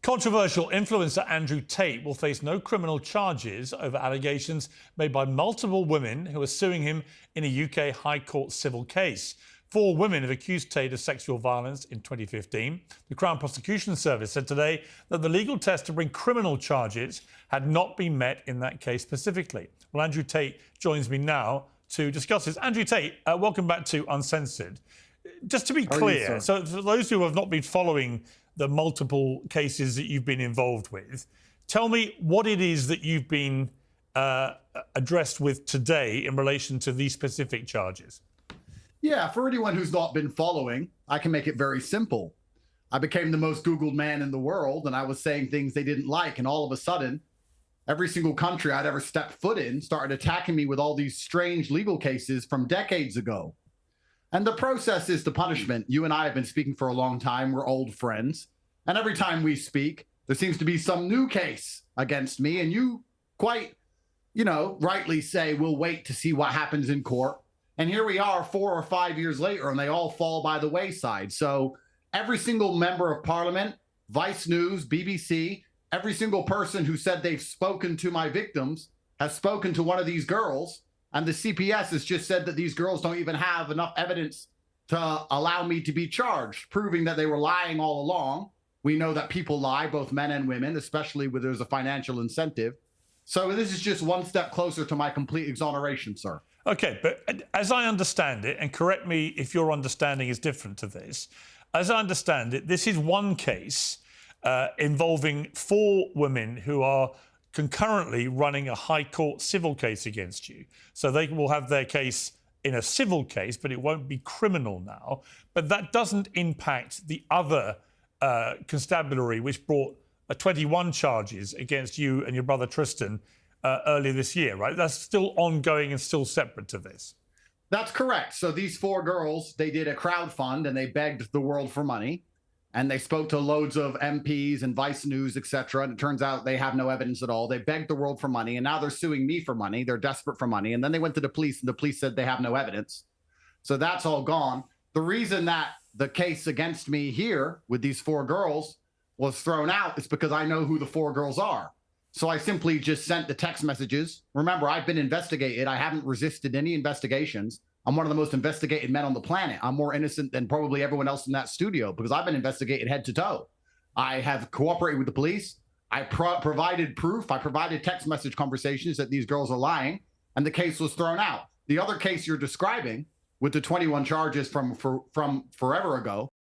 Controversial influencer Andrew Tate will face no criminal charges over allegations made by multiple women who are suing him in a UK High Court civil case. 4 women have accused Tate of sexual violence in 2015. The Crown Prosecution Service said today that the legal test to bring criminal charges had not been met in that case specifically. Well, Andrew Tate joins me now to discuss this. Andrew Tate, welcome back to Uncensored. Just to be clear, so for those who have not been following the multiple cases that you've been involved with, tell me what it is that you've been addressed with today in relation to these specific charges. Yeah, for anyone who's not been following, I can make it very simple. I became the most Googled man in the world, and I was saying things they didn't like, and all of a sudden, every single country I'd ever stepped foot in started attacking me with all these strange legal cases from decades ago. And the process is the punishment. You and I have been speaking for a long time. We're old friends. And every time we speak, there seems to be some new case against me. And you quite, rightly say, we'll wait to see what happens in court. And here we are 4 or 5 years later, and they all fall by the wayside. So every single member of parliament, Vice News, BBC, every single person who said they've spoken to my victims has spoken to one of these girls. And the CPS has just said that these girls don't even have enough evidence to allow me to be charged, proving that they were lying all along. We know that people lie, both men and women, especially where there's a financial incentive. So this is just one step closer to my complete exoneration, sir. OK, but as I understand it, and correct me if your understanding is different to this, as I understand it, this is one case involving 4 women who are concurrently running a High Court civil case against you. So they will have their case in a civil case, but it won't be criminal now. But that doesn't impact the other constabulary, which brought 21 charges against you and your brother Tristan earlier this year, right? That's still ongoing and still separate to this. That's correct. So these 4 girls, they did a crowdfund and they begged the world for money. And they spoke to loads of MPs and Vice News, etc. And it turns out they have no evidence at all. They begged the world for money, and now they're suing me for money. They're desperate for money. And then they went to the police, and the police said they have no evidence. So that's all gone. The reason that the case against me here with these 4 girls was thrown out is because I know who the 4 girls are. So I simply just sent the text messages. Remember, I've been investigated. I haven't resisted any investigations. I'm one of the most investigated men on the planet. I'm more innocent than probably everyone else in that studio because I've been investigated head to toe. I have cooperated with the police. I provided proof. I provided text message conversations that these girls are lying, and the case was thrown out. The other case you're describing with the 21 charges from forever ago,